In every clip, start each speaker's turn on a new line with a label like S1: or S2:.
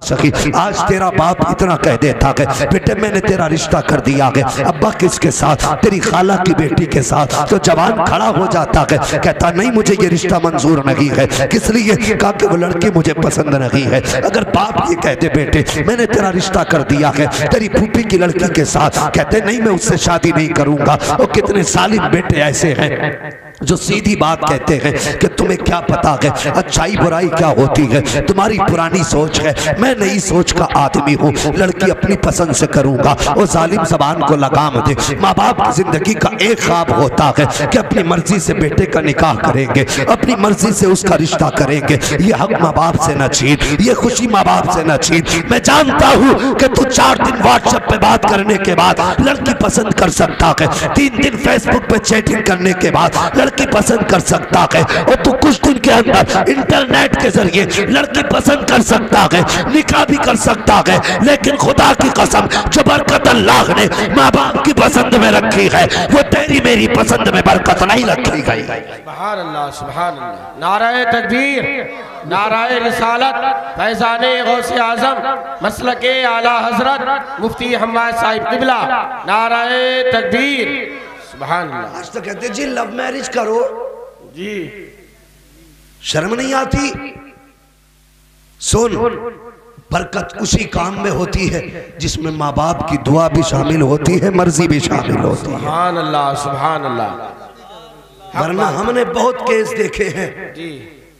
S1: सकी। आज तेरा बाप इतना कह देता है बेटे मैंने तेरा रिश्ता कर दिया है, अब्बा किसके साथ, तेरी खाला की बेटी के साथ, तो जवान खड़ा हो जाता है, कहता नहीं मुझे ये रिश्ता मंजूर नहीं है। किस लिए? कहा कि वो लड़की मुझे पसंद नहीं है। अगर बाप ये कहते बेटे मैंने तेरा रिश्ता कर दिया है तेरी फूफी की लड़की के साथ, कहते नहीं मैं उससे शादी नहीं करूंगा। और कितने सालिम बेटे ऐसे हैं जो सीधी बात कहते हैं कि तुम्हें क्या पता है अच्छाई बुराई क्या होती है, तुम्हारी पुरानी सोच है, मैं नई सोच का आदमी हूँ, लड़की अपनी पसंद से करूंगा। और जालिम ज़बान को लगाम दे। माँ बाप की जिंदगी का एक ख्वाब होता है कि अपनी मर्जी से बेटे का निकाह करेंगे, अपनी मर्जी से उसका रिश्ता करेंगे। ये हक माँ बाप से न छीन, ये खुशी माँ बाप से न छीन। मैं जानता हूँ कि तू 4 दिन व्हाट्सएप पे बात करने के बाद लड़की पसंद कर सकता है, 3 दिन फेसबुक पे चैटिंग करने के बाद लड़की पसंद कर सकता है, और तू कुछ दिन के अंदर इंटरनेट के जरिए लड़की पसंद कर सकता है, निकाह भी कर सकता है। लेकिन खुदा की कसम जो बरकत अल्लाह ने माँ बाप की पसंद में रखी है वो तेरी मेरी पसंद में बरकत नहीं रखी गई।
S2: सुभान अल्लाह, सुभान अल्लाह। नाराए तकबीर, नाराए रिसालत, फैज़ाने गौसे आज़म मसलके आला हजरत मुफ्ती हम्माद साहिब क़िबला, नाराए तकबीर। सुभान अल्लाह।
S1: आज तो कहते जी लव मैरिज करो
S2: जी,
S1: शर्म नहीं आती? सुन, बरकत उसी काम में होती है जिसमें माँ बाप की दुआ भी शामिल होती है, मर्जी भी शामिल होती है।
S2: सुभान अल्लाह, सुभान अल्लाह।
S1: वरना हमने बहुत केस देखे हैं
S2: जी,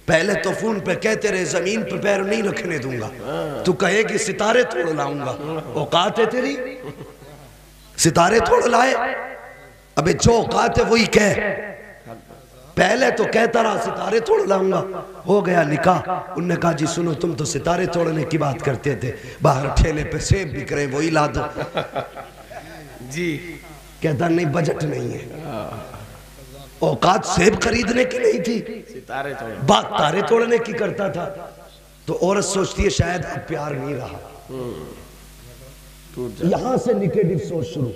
S1: पहले तो फोन पे कहते रहे जमीन पे पैर नहीं रखने दूंगा, तू कहेगी सितारे तोड़ लाऊंगा, औकात है तेरी? सितारे तोड़ लाए? अबे जो औकात है वही कह। पहले तो कहता रहा सितारे तोड़ लाऊंगा, हो गया निकाह, उनने कहा जी सुनो तुम तो सितारे तोड़ने की बात करते थे, बाहर ठेले पे सेब बिक रहे वही ला दो।
S2: जी,
S1: कहता नहीं बजट नहीं है, औकात सेब खरीदने की नहीं थी,
S2: सितारे तोड़,
S1: बात तारे तोड़ने की करता था। तो औरत सोचती है शायद अब प्यार नहीं रहा, यहां से निगेटिव सोच शुरू,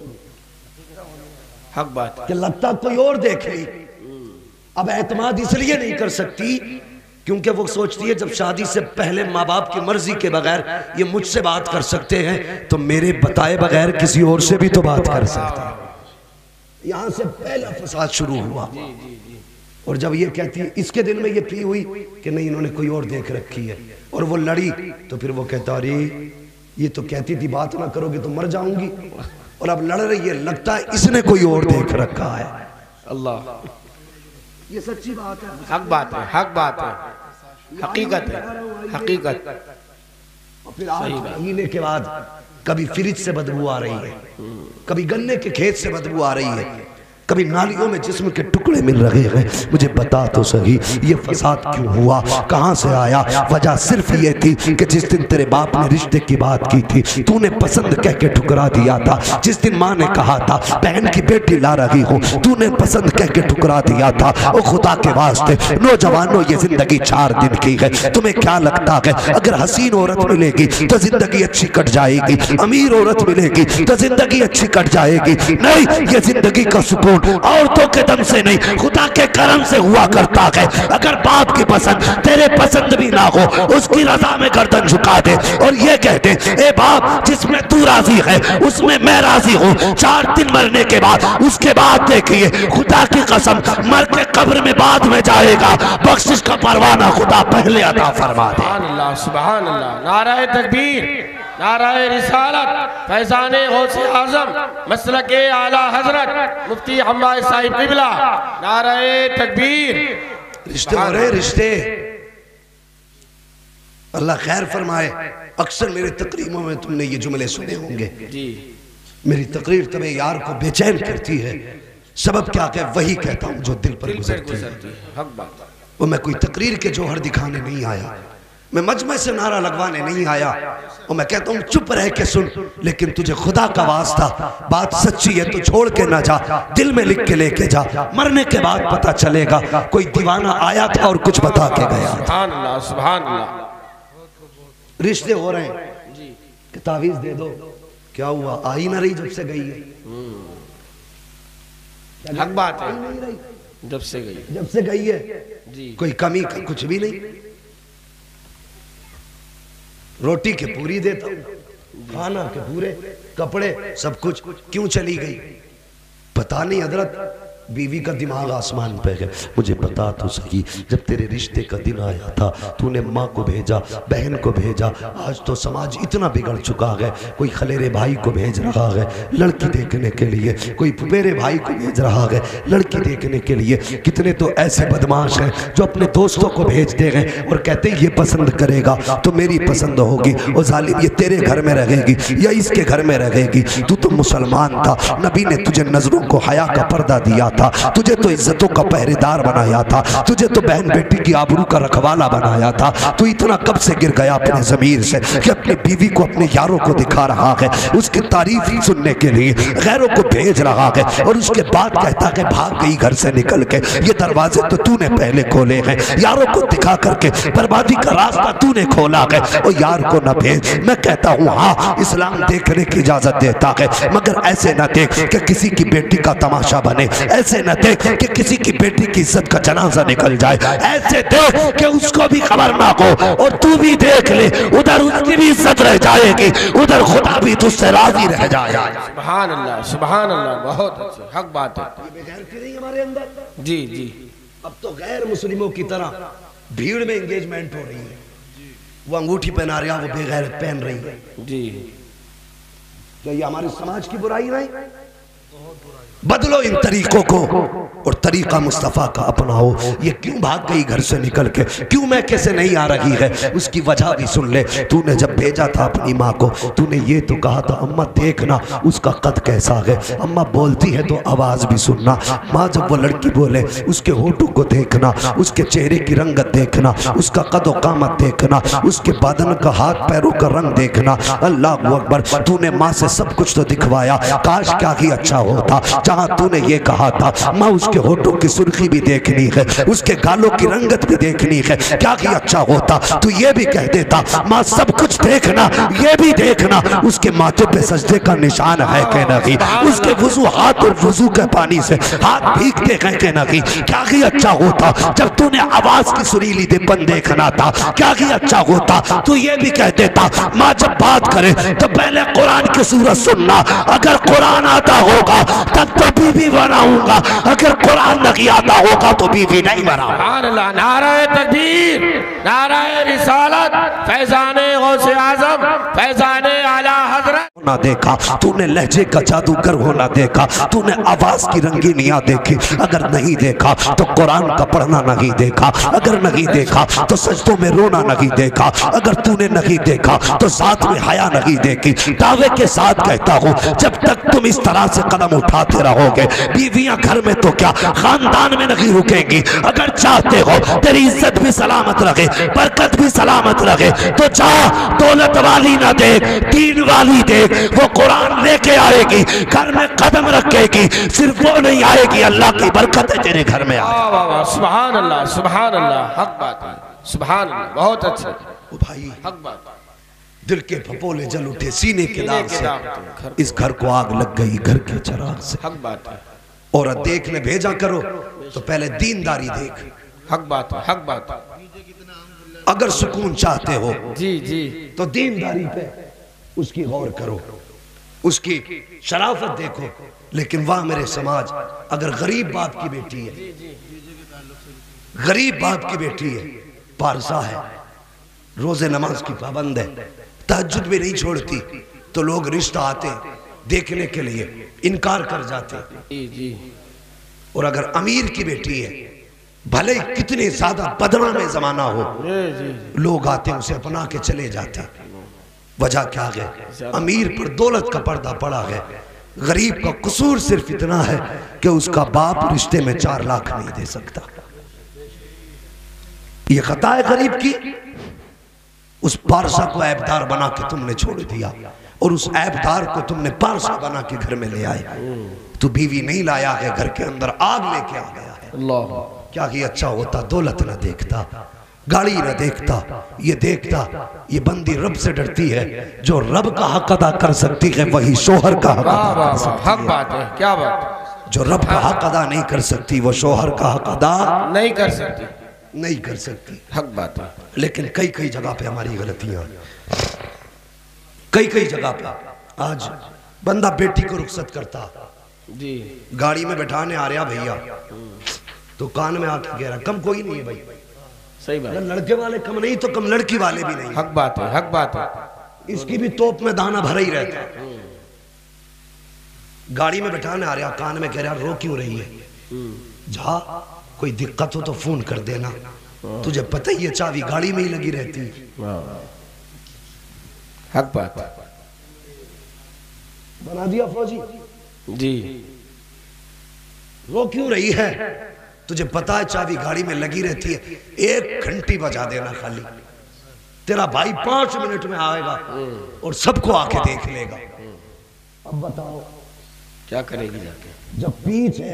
S2: हक बात
S1: कि लगता कोई और देख ली। अब एतमाद इसलिए नहीं कर सकती क्योंकि वो सोचती है जब शादी से पहले माँ बाप की मर्जी के बगैर ये मुझसे बात कर सकते हैं तो मेरे बताए बगैर किसी और से भी तो बात कर सकते हैं। यहां से पहला फसाद शुरू हुआ। और जब ये कहती है, इसके दिल में ये पी हुई कि नहीं इन्होंने कोई और देख रखी है, और वो लड़ी तो फिर वो कहता अरे ये तो कहती थी बात ना करोगे तो मर जाऊंगी, और अब लड़ रही है, लगता है इसने कोई और देख रखा है।
S2: अल्लाह,
S1: ये सच्ची बात है,
S2: हक बात है, हक बात है, हकीकत है, हकीकत।
S1: और फिर 8 महीने के बाद कभी फ्रिज से बदबू आ रही है, कभी गन्ने के खेत से बदबू आ रही है, कभी नालियों में जिस्म के टुकड़े मिल रहे हैं। मुझे बता तो सही ये फसाद क्यों हुआ, कहां से आया? वजह सिर्फ ये थी कि जिस दिन तेरे बाप ने रिश्ते की बात की थी तूने पसंद कह के ठुकरा दिया था। जिस दिन माँ ने कहा था बहन की बेटी ला रही हूँ तूने पसंद कह के ठुकरा दिया था। और खुदा के वास्ते नौजवानों ये जिंदगी 4 दिन की है, तुम्हें क्या लगता है अगर हसीन औरत मिलेगी तो जिंदगी अच्छी कट जाएगी, अमीर औरत मिलेगी तो जिंदगी अच्छी कट जाएगी? नहीं, ये जिंदगी का सुकून औरतों के दम से नहीं खुदा के करम से हुआ करता है। अगर बाप की पसंद तेरे पसंद भी ना हो उसकी रजा में गर्दन झुका दे और ये कहते ए बाप जिसमें तू राजी है उसमें मैं राजी हूँ। 4 दिन मरने के बाद उसके बाद देखिए खुदा की कसम मर के कब्र में बाद में जाएगा, बख्शिश का परवाना खुदा पहले अता फरमा दे।
S2: सुभान अल्लाह, सुभान अल्लाह। नाराए तकबीर, नाराए रिसालत, फैज़ाने गौसे आज़म मसलके आला हजरत मुफ्ती हम्माद साहिब क़िबला, नाराए तकबीर।
S1: रिश्ते हो रहे रिश्ते, अल्लाह खैर फरमाए। अक्सर मेरे तकरीरों में तुमने ये जुमले सुने होंगे
S2: जी,
S1: मेरी तकरीर तुम्हें यार को बेचैन करती है, सबब क्या है वही कहता हूँ जो दिल पर गुजरती है।
S2: हक बात।
S1: वो मैं कोई तकरीर के जौहर दिखाने नहीं आया, मैं मजमे से नारा लगवाने नहीं आया, और मैं कहता हूँ चुप रह के सुन, लेकिन तुझे खुदा का वास्ता बात सच्ची है तो छोड़ के ना जा, दिल में लिख के लेके जा, मरने के बाद पता चलेगा कोई दीवाना आया था और कुछ बता के गया।
S2: सुभान अल्लाह, सुभान अल्लाह।
S1: रिश्ते हो रहे हैं जी, तावीज दे दो, क्या हुआ? आ ही ना रही जब से गई है।
S2: हक बात है, जब से गई
S1: है जी, कोई कमी का कुछ भी नहीं। रोटी के पूरी देता हूँ, खाना के पूरे, कपड़े सब कुछ। क्यों चली गई? पता नहीं हजरत, बीवी का दिमाग आसमान पे है। मुझे बता तो सही, जब तेरे रिश्ते का दिन आया था तूने माँ को भेजा, बहन को भेजा, आज तो समाज इतना बिगड़ चुका है, कोई खलेरे भाई को भेज रहा है लड़की देखने के लिए, कोई पुपेरे भाई को भेज रहा है लड़की देखने के लिए। कितने तो ऐसे बदमाश हैं जो अपने दोस्तों को भेजते हैं और कहते हैं ये पसंद करेगा तो मेरी पसंद होगी, और जालिम ये तेरे घर में रहेगी या इसके घर में रहेगी। तू तो मुसलमान था, नबी ने तुझे नजरों को हया का पर्दा दिया था, तुझे तो इज्जतों का पहरेदार बनाया था, तुझे तो बहन बेटी की आबरू का रखवाला बनाया था। तू इतना कब से गिर गया अपने ज़मीर से कि अपनी बीवी को अपने यारों को दिखा रहा है, उसकी तारीफ सुनने के लिए गैरों को भेज रहा है, और उसके बाद कहता है भाग गई घर से निकल के। ये दरवाजे तो तूने पहले खोले हैं, यारों को दिखा करके बर्बादी का रास्ता तूने खोला है, और यार को न भेज। मैं कहता हूँ हाँ, इस्लाम देखने की इजाजत देता है, मगर ऐसे न देख कि किसी की बेटी का तमाशा बने, ऐसे न देख कि किसी की बेटी की इज्जत का जनाजा निकल जाए, ऐसे देख कि उसको भी खबर ना हो और तू भी देख ले, उधर उसकी भी इज्जत रह जाएगी, उधर खुदा भी तुझसे राजी रह जाएगा।
S2: सुभान अल्लाह, सुभान अल्लाह, बहुत अच्छी हक बात है।
S1: नहीं हमारे अंदर
S2: जी जी,
S1: अब तो गैर मुस्लिमों की तरह भीड़ में एंगेजमेंट हो रही है, वो अंगूठी पहना रहा, वो बेगैरत पहन रही है
S2: जी।
S1: क्या ये हमारे समाज की बुराई नहीं? बदलो इन तरीकों को और तरीका मुस्तफ़ा का अपनाओ। ये क्यों भाग गई घर से निकल के, क्यों मैं कैसे नहीं आ रही है, उसकी वजह भी सुन ले। तूने जब भेजा था अपनी माँ को, तूने ये तो कहा था अम्मा देखना उसका कद कैसा है, अम्मा बोलती है तो आवाज़ भी सुनना। माँ जब वो लड़की बोले उसके होठों को देखना, उसके चेहरे की रंगत देखना, उसका कद व कामत देखना, उसके बदन का हाथ पैरों का रंग देखना। अल्लाह अकबर, तूने माँ से सब कुछ तो दिखवाया, काश क्या ही अच्छा होता जहां तूने ये कहा था माँ उसके होठों की सुर्खी भी देखनी है, उसके गालों की रंगत भी देखनी है, क्या ही अच्छा होता तू ये भी कह देता माँ सब कुछ देखना, ये भी देखना उसके माथे पे सजदे का निशान है कि नहीं, उसके वुजू हाथ और वुजू के पानी से हाथ भीगते हैं कि नहीं। क्या ही अच्छा होता जब तूने आवाज की सुरीली दीपन देखना था, क्या ही अच्छा होता तू ये भी कह देता माँ जब बात करे तो पहले कुरान की सूरत सुनना, अगर कुरान आता होगा तब तो बीवी बनाऊंगा, अगर कुरान नहीं आता होगा तो बीवी नहीं बनाऊंगा।
S2: नाराए तकबीर, नाराए रिसालत, फैज़ाने गौसे आज़म, फैज़ाने आला हज़रत।
S1: ना देखा तूने लहजे का जादूगर होना देखा, तूने आवाज की रंगीनियां देखी, अगर नहीं देखा तो कुरान का पढ़ना नहीं देखा, अगर नहीं देखा तो सजदों में रोना नहीं देखा, अगर तूने नहीं देखा तो साथ में हया नहीं देखी। दावे के साथ कहता हूँ जब तक तुम इस तरह से कदम उठाते रहोगे, बीवियां घर में तो क्या खानदान में नहीं रुकेंगी। अगर चाहते हो तेरी इज्जत भी सलामत रहे, बरकत भी सलामत रहे, तो जा दौलत वाली ना देख, दीन वाली देख, वो कुरान लेके आएगी, घर में कदम रखेगी, सिर्फ वो नहीं आएगी, अल्लाह की बरकत है तेरे घर में आएगी।
S2: सुभान अल्लाह, सुभान अल्लाह, हक बात है, सुभान अल्लाह, बहुत अच्छा
S1: भाई।
S2: हक बात।
S1: दिल के फपोले जल उठे सीने के दाग से, इस घर को आग लग गई घर के चिराग से।
S2: हक बात है।
S1: औरत देखने भेजा करो तो पहले दीनदारी देख।
S2: हक बात है, हक बात है।
S1: अगर सुकून चाहते हो
S2: जी जी
S1: तो दीनदारी पे उसकी गौर करो, उसकी शराफत देखो। लेकिन वाह मेरे समाज, अगर गरीब बाप की बेटी है, गरीब बाप की बेटी है, पारसा है, रोजे नमाज की पाबंद है, तहज्जुद भी नहीं छोड़ती, तो लोग रिश्ता आते देखने के लिए इनकार कर जाते।
S2: जी जी।
S1: और अगर अमीर की बेटी है, भले कितने ज्यादा बदनाम जमाना हो, लोग आते उसे अपना के चले जाते। वजह क्या है? अमीर पर दौलत का पर्दा पड़ा है, गरीब का कसूर सिर्फ इतना है कि उसका बाप रिश्ते में 4 लाख नहीं दे सकता। ये खता है गरीब की। उस पारसा को ऐबदार बना के तुमने छोड़ दिया, और उस ऐबदार को तुमने पारसा बना के घर में ले आए। तू बीवी नहीं लाया है, घर के अंदर आग लेके आ गया है।
S2: अल्लाह,
S1: क्या ही अच्छा होता दौलत न देखता, गाड़ी न देखता, ये देखता ये बंदी रब से डरती है, जो रब का हक अदा कर सकती है वही शोहर का हक अदा कर सकती है।
S2: हक बात है, क्या बात।
S1: जो रब का हक अदा नहीं कर सकती वो शोहर का हक अदा
S2: नहीं कर सकती,
S1: नहीं कर सकती।
S2: हक बात है।
S1: लेकिन कई कई जगह पे हमारी गलतियां, कई कई जगह पर आज बंदा बेटी को रुखसत करता
S2: जी,
S1: गाड़ी में बैठाने आ रहा भैया तो कान में आके कह रहा कम कोई नहीं है भाई।
S2: सही बात,
S1: अगर लड़के वाले कम नहीं तो कम लड़की वाले भी नहीं।
S2: हक बात है, हक बात है।
S1: इसकी भी तोप में दाना भरा ही रहता है। गाड़ी में बैठाने आ रहा कान में कह रहा रो क्यों रही है, जा कोई दिक्कत हो तो फोन कर देना, तुझे पता ही है चाबी गाड़ी में ही लगी रहती है।
S2: हक बात
S1: बना दिया फौजी
S2: जी।
S1: रो क्यों रही है, तुझे पता है चाबी गाड़ी में लगी रहती है, 1 घंटी बजा देना खाली, तेरा भाई 5 मिनट में आएगा और सबको आके देख लेगा। अब बताओ
S2: क्या करेगी जाके।
S1: जब पीछे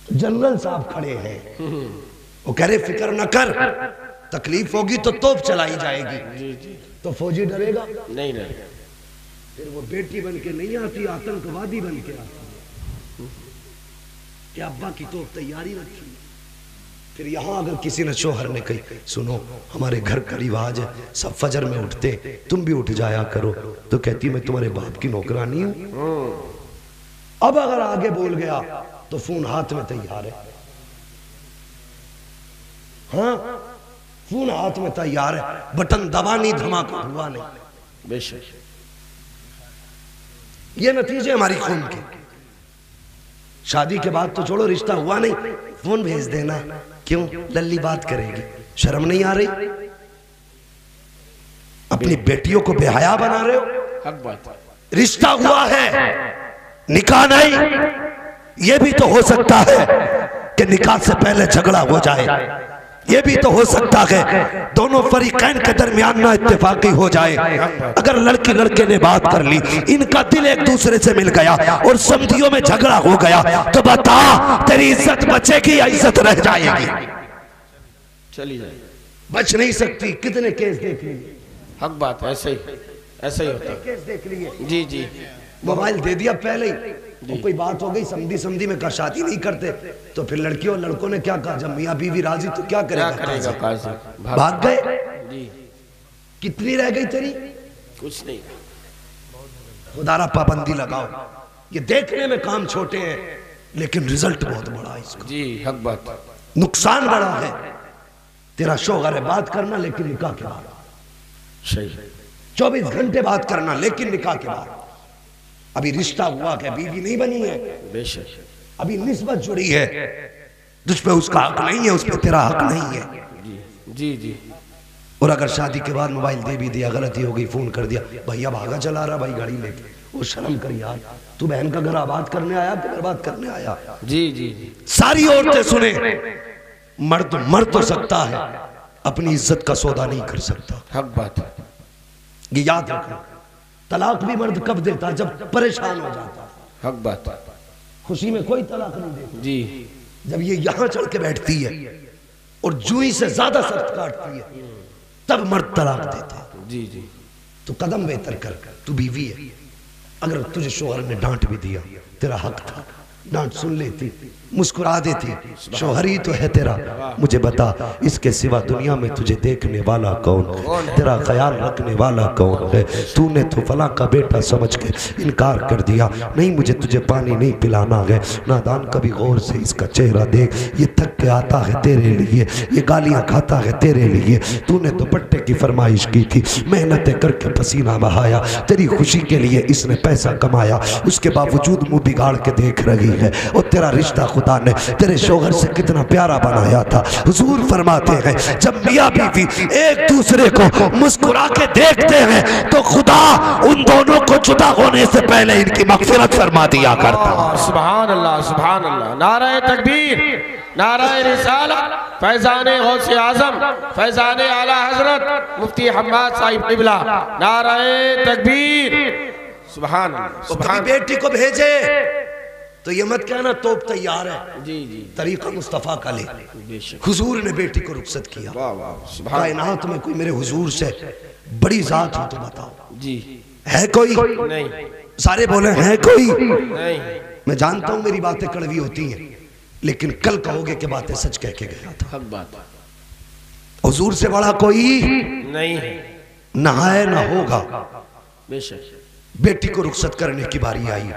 S1: तो जनरल साहब खड़े हैं, वो कह रहे फिक्र न कर, तकलीफ होगी तो तोप चलाई जाएगी।
S2: जी जी,
S1: तो फौजी डरेगा
S2: नहीं नहीं,
S1: फिर वो बेटी बन के नहीं आती, आतंकवादी बन के आती है कि अब्बा की तोप तैयारी रखी। फिर यहाँ अगर किसी ने शोहर ने कही सुनो हमारे घर का रिवाज है सब फजर में उठते, तुम भी उठ जाया करो, तो कहती मैं तुम्हारे बाप की नौकरानी हूं। अब अगर आगे बोल गया तो फोन हाथ में तैयार है, हाँ फोन हाथ में तैयार है, बटन दबा नहीं धमाका हुआ नहीं।
S2: बेशक
S1: ये नतीजे हमारी खून के। शादी के बाद तो छोड़ो, रिश्ता हुआ नहीं फोन भेज देना, क्यों लल्ली बात करेगी, शर्म नहीं आ रही? अपनी बेटियों को बेहया बना रहे हो।
S2: हक बात,
S1: रिश्ता हुआ है निकाह नहीं, ये भी तो हो सकता है कि निकाह से पहले झगड़ा हो जाए, ये भी तो हो सकता है दोनों फरीकैन के दरमियान ना इत्तेफाकी हो जाए। अगर लड़की लड़के ने बात कर ली, इनका दिल एक दूसरे से मिल गया और समझियों में झगड़ा हो गया, तो बता तेरी इज्जत बचेगी या इज्जत रह जाएगी?
S2: चली जाएगी,
S1: बच नहीं सकती। कितने केस देख लिए।
S2: हक बात, ऐसे ही होता है।
S1: केस देख लिए।
S2: जी जी,
S1: मोबाइल दे दिया पहले ही, और कोई बात हो गई समझी समझी में, का शादी नहीं करते तो फिर लड़कियों लड़कों ने क्या कहा, जब मियाँ बीवी राजी तो क्या करेगा, भाग गए।
S2: जी,
S1: कितनी रह गई तेरी?
S2: कुछ नहीं।
S1: खुदारा पाबंदी लगाओ, ये देखने में काम छोटे हैं लेकिन रिजल्ट बहुत बड़ा है इसका।
S2: जी, हक बात,
S1: नुकसान बड़ा है। तेरा शौहर है बात करना लेकिन निकाह के बाद,
S2: सही,
S1: 24 घंटे बात करना लेकिन निकाह के बाद। अभी रिश्ता हुआ क्या, बीवी नहीं बनी है,
S2: बेशक
S1: अभी निस्बत जुड़ी है, तुझ पे उसका हक नहीं है, उस पे तेरा हक नहीं है।
S2: जी जी जी।
S1: और अगर शादी के बाद मोबाइल दे भी दिया, गलती हो गई, फोन कर दिया, भैया भागा चला रहा भाई गाड़ी लेके, वो शर्म कर यार, तू बहन का घर आबाद करने आया कि बर्बाद करने आया?
S2: जी जी जी,
S1: सारी औरतें सुने, मर्द मर तो सकता है, अपनी इज्जत का सौदा नहीं कर सकता।
S2: हक बात,
S1: ये याद रखना। तलाक भी मर्द कब देता, जब परेशान हो जाता।
S2: हक बात,
S1: खुशी में कोई तलाक नहीं देता।
S2: जी,
S1: जब ये यहां चढ़ के बैठती है और जुई से ज्यादा शर्त काटती है, तब मर्द तलाक देता।
S2: जी जी,
S1: तो कदम बेहतर कर, तू बीवी है, अगर तुझे शोहर ने डांट भी दिया, तेरा हक था, डांट सुन लेती, मुस्कुरा देती, शोहर ही तो है तेरा, मुझे बता इसके सिवा दुनिया में तुझे देखने वाला कौन है, तेरा ख्याल रखने वाला कौन है? तूने तो फला का बेटा समझ के इनकार कर दिया, नहीं मुझे तुझे पानी नहीं पिलाना है। नादान कभी गौर से इसका चेहरा देख, ये थक के आता है तेरे लिए, ये गालियां खाता है तेरे लिए, तूने दुपट्टे की फरमाइश की थी, मेहनतें करके पसीना बहाया, तेरी खुशी के लिए इसने पैसा कमाया, उसके बावजूद मुंह बिगाड़ के देख रही है। और तेरा रिश्ता खुदा ने तेरे शौहर से कितना प्यारा बनाया था। हुजूर फरमाते हैं जब मियाँ बीवी एक दूसरे को मुस्कुरा के देखते हैं तो खुदा उन दोनों को जुदा होने से पहले इनकी मगफिरत फरमा दिया करता।
S2: सुभान अल्लाह, सुभान अल्लाह, नाराए तकबीर, नाराए रिसालत, फैजाने गौसे आजम, फैजाने आला हजरत मुफ्ती हम्माद साहिब क़िबला, नाराए तकबीर, सुभान अल्लाह, सुभान।
S1: बेटी को भेजे तो ये मत कहना तोप तैयार है।
S2: जी जी,
S1: तरीका मुस्तफा का ले।
S2: बेशक,
S1: हुजूर ने बेटी को रुखसत किया।
S2: वाह वाह, सुभान।
S1: कायनात में कोई मेरे हुजूर से बड़ी जात हो तो बताओ,
S2: जी,
S1: है कोई?
S2: नहीं,
S1: सारे बोले है कोई?
S2: नहीं,
S1: मैं जानता हूं मेरी बातें कड़वी होती हैं, लेकिन कल कहोगे कि बातें सच कह के गया था।
S2: हक बात,
S1: हुजूर से बड़ा कोई
S2: नहीं है,
S1: नहाए ना होगा।
S2: बेशक
S1: बेटी को रुखसत करने की बारी आई।